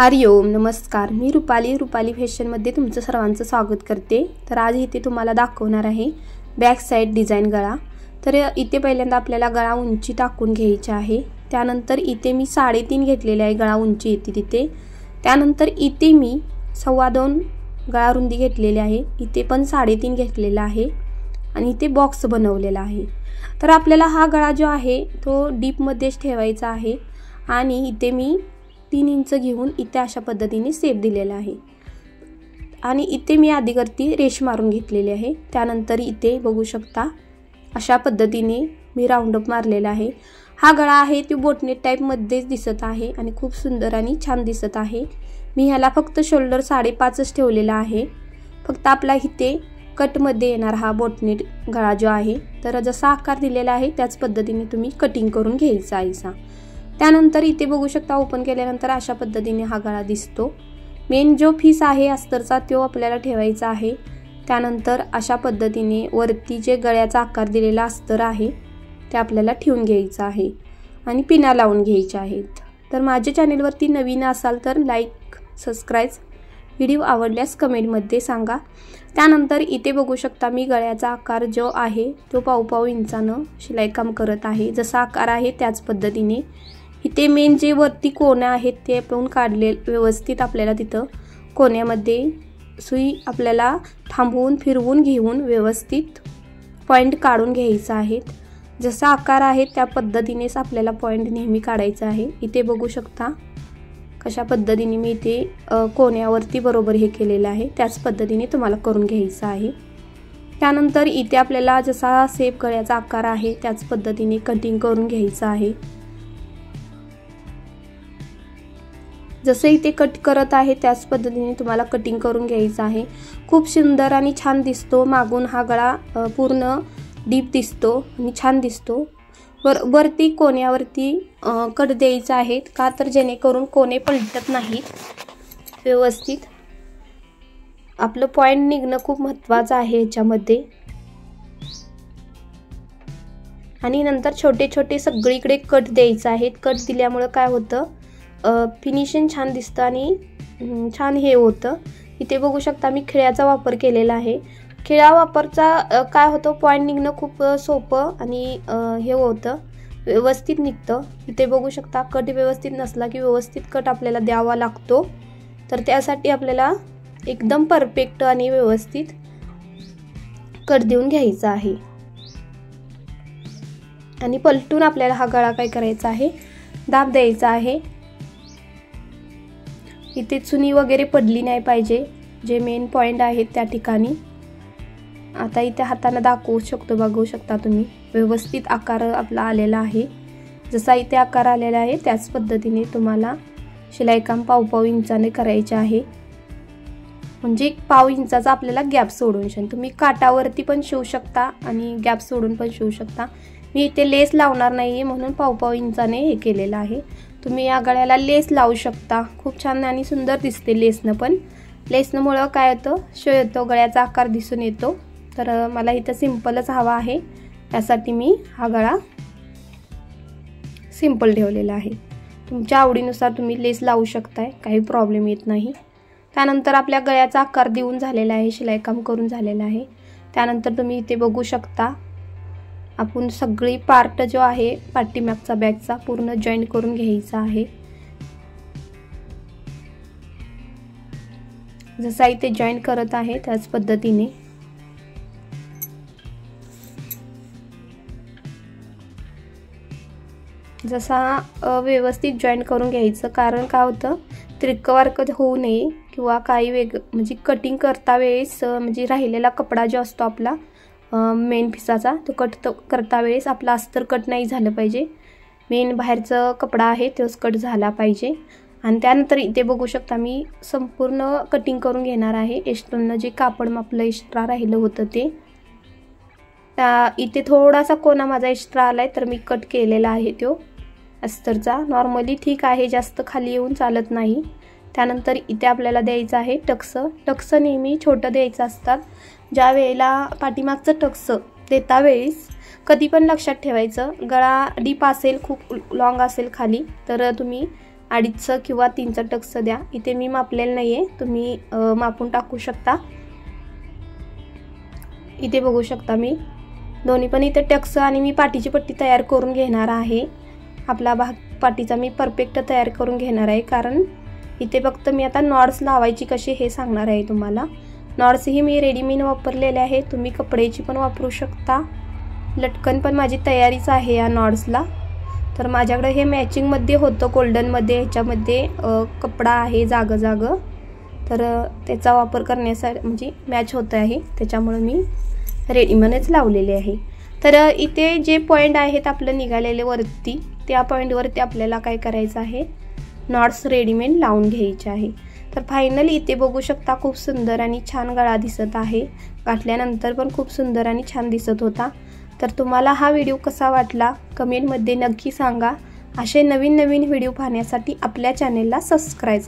हरिओम नमस्कार। मी रुपाली फॅशनमध्ये तुमचं सर्वांचं स्वागत करते। तर आज इथे तुम्हाला दाखवणार आहे बॅक साइड डिझाइन गळा। तर इथे पहिल्यांदा आपल्याला गळा उंची टाकून घ्यायची आहे। त्यानंतर इथे मी 3.5 घेतलेले आहे, गळा उंची येते तिथे। त्यानंतर इथे मी 2.25 गळा रुंदी घेतलेली आहे, इथे पण 3.5 घेतलेला आहे आणि इथे बॉक्स बनवलेला आहे। तर आपल्याला हा गळा जो आहे तो डीप मध्येच ठेवायचा आहे आणि इथे मी 3 इंच घेऊन इथे अशा पद्धतीने शेप दिलेला आहे आणि इथे मी आधीवरती रेष मारून घेतलेली आहे। त्यानंतर इथे बघू शकता अशा पद्धतीने मी राउंड अप मारलेला आहे। हा गळा आहे तो बोटनेक टाइप मध्ये दिसत आहे आणि खूप सुंदर आणि छान दिसत आहे। मी ह्याला फक्त शोल्डर 5.5च ठेवलेला आहे। फक्त आपला इथे कट मध्ये येणार हा बोटनेक गळा जो आहे, तर जसा आकार दिलेला आहे त्याच पद्धतीने तुम्ही कटिंग करून घ्यायचा आहे। त्यानंतर इथे बघू शकता ओपन केल्यानंतर अशा पद्धतीने हा गळा दिसतो। मेन जो पीस आहे अस्तरचा तो आपल्याला ठेवायचा आहे। त्यानंतर अशा पद्धतीने वरती जे गळ्याचा आकार दिलेला अस्तर आहे ते आपल्याला ठेवून घ्यायचा आहे आणि पिना लावून घ्यायच्या आहेत। तर माझ्या चॅनलवरती नवीन असाल तर लाईक सबस्क्राइब, व्हिडिओ आवडल्यास कमेंट मध्ये सांगा। त्यानंतर इथे बघू शकता मी गळ्याचा आकार जो आहे तो पाव इंचानं शिलाई काम करत आहे। जसा आकार आहे त्याच पद्धतीने इथे मेन जे वरती कोण्या आहेत ते आपण काढले व्यवस्थित। आपल्याला तिथं कोण्यामध्ये सुई आपल्याला थांबवून फिरवून घेऊन व्यवस्थित पॉइंट काढून घ्यायचा आहे। जसा आकार आहे त्या पद्धतीनेच आपल्याला पॉइंट नेहमी काढायचा आहे। इथे बघू शकता कशा पद्धतीने मी इथे कोण्यावरती बरोबर हे केलेलं आहे त्याच पद्धतीने तुम्हाला करून घ्यायचं आहे। त्यानंतर इथे आपल्याला जसा शेप गळ्याचा आकार आहे त्याच पद्धतीने कटिंग करून घ्यायचं आहे। जसे इथे कट करत आहे त्याच पद्धतीने तुम्हाला कटिंग करून घ्यायचं आहे। खूप सुंदर आणि छान दिसतो। मागून हा गळा पूर्ण डीप दिसतो आणि छान दिसतो। वरती कोण्यावरती कट द्यायचा आहे का तर जेणेकरून कोणे पलटत नाहीत, व्यवस्थित आपलं पॉइंट निघणं खूप महत्त्वाचं आहे याच्यामध्ये। आणि नंतर छोटे छोटे सगळीकडे कट द्यायचा आहे। कट दिल्यामुळे काय होतं फिनिशिंग छान दिसतं आणि छान हे होतं। इथे बघू शकता मी खिळ्याचा वापर केलेला आहे। खिळा वापरचा काय होतं पॉइंट निघणं खूप सोपं आणि हे होतं, व्यवस्थित निघतं। इथे बघू शकता कट व्यवस्थित नसला की व्यवस्थित कट आपल्याला द्यावा लागतो। तर त्यासाठी आपल्याला एकदम परफेक्ट आणि व्यवस्थित कट देऊन घ्यायचा आहे आणि पलटून आपल्याला हा गळा काय करायचा आहे दाब द्यायचा आहे। इथे चुनी वगैरे पडली नाही पाहिजे, जे मेन पॉइंट आहेत त्या ठिकाणी। आता इथे हाताने दाखवू शकतो, बघू शकता तुम्ही व्यवस्थित आकार आपला आलेला आहे। जसा इथे आकार आलेला आहे त्याच पद्धतीने तुम्हाला शिलाई काम पाव इंचाने करायचे आहे। म्हणजे पाव इंचाचा आपल्याला गॅप सोडून तुम्ही काटावरती पण शिवू शकता आणि गॅप सोडून पण शिवू शकता। मी इथे लेस लावणार नाहीये म्हणून पाव इंचाने हे केलेलं आहे। तुम्ही या गळ्याला लेस लावू शकता, खूप छान आणि सुंदर दिसते लेसनं पण। लेसनमुळे काय होतं शो येतो, गळ्याचा आकार दिसून येतो। तर मला इथं सिंपलच हवा आहे त्यासाठी मी हा गळा सिंपल ठेवलेला आहे। तुमच्या आवडीनुसार तुम्ही लेस लावू शकताय, काही प्रॉब्लेम येत नाही। त्यानंतर आपल्या गळ्याचा आकार देऊन झालेला आहे, शिलाई काम करून झालेला आहे। त्यानंतर तुम्ही इथे बघू शकता आपण सगळी पार्ट जो आहे पाठीमागचा बॅगचा पूर्ण जॉईंट करून घ्यायचा आहे। जसा इथे जॉईंट करत आहे त्याच पद्धतीने जसा व्यवस्थित जॉईंट करून घ्यायचं। कारण काय होतं तिरकवारक होऊ नये किंवा काही म्हणजे कटिंग करता वेळेस म्हणजे राहिलेला कपडा जो असतो आपला मेन पिसाचा तो कट करता वेळेस आपला अस्तर कट नाही झालं पाहिजे। मेन बाहेरचा कपडा आहे तोच कट झाला पाहिजे। आणि त्यानंतर इथे बघू शकता मी संपूर्ण कटिंग करून घेणार आहे। एक्स्ट्रानं जे कापड आपलं एक्स्ट्रा राहिलं होतं ते इथे थोडासा कोणा माझा एक्स्ट्रा आलाय तर मी कट केलेला आहे तो अस्तरचा। नॉर्मली ठीक आहे, जास्त खाली येऊन चालत नाही। त्यानंतर इथे आपल्याला द्यायचं आहे टक्स। टक्स नेहमी छोटं द्यायचं असतात। ज्या वेळेला पाठीमागचं टक्स देता वेळेस कधी पण लक्षात ठेवायचं गळा डीप असेल, खूप लॉंग असेल खाली तर तुम्ही 2.5 किंवा 3 टक्स द्या। इथे मी मापलेलं नाहीये, तुम्ही मापून टाकू शकता। इथे बघू शकता मी दोन्ही पण इथे टक्स आणि मी पाठीची पट्टी तयार करून घेणार आहे। आपला भाग पाठीचा मी परफेक्ट तयार करून घेणार आहे, कारण इथे फक्त मी आता नॉट्स लावायची कशी हे सांगणार आहे तुम्हाला। नॉट्स ही मी रेडीमेड वापरलेले आहे, तुम्ही कपड्याची पण वापरू शकता। लटकन पण माझी तयारीच आहे या नॉट्सला। तर माझ्याकडे हे मॅचिंग मध्ये होतं गोल्डन मध्ये, ह्याच्यामध्ये कपडा आहे जाग जाग, तर त्याचा वापर करण्यासाठी म्हणजे मॅच होत आहे, त्याच्यामुळे मी रेडीमेडच लावलेले आहे। तर इथे जे पॉइंट आहेत आपलं निघालेले वरती, त्या पॉइंटवरती आपल्याला काय करायचं आहे, नॉट्स रेडीमेड लावून घ्यायचे आहे। तर फायनली इथे बघू शकता खूप सुंदर आणि छान गळा दिसत आहे, घातल्यानंतर पण खूप सुंदर आणि छान दिसत होता। तर तुम्हाला हा व्हिडिओ कसा वाटला कमेंटमध्ये नक्की सांगा। असे नवीन नवीन व्हिडिओ पाहण्यासाठी आपल्या चॅनेलला सबस्क्राइब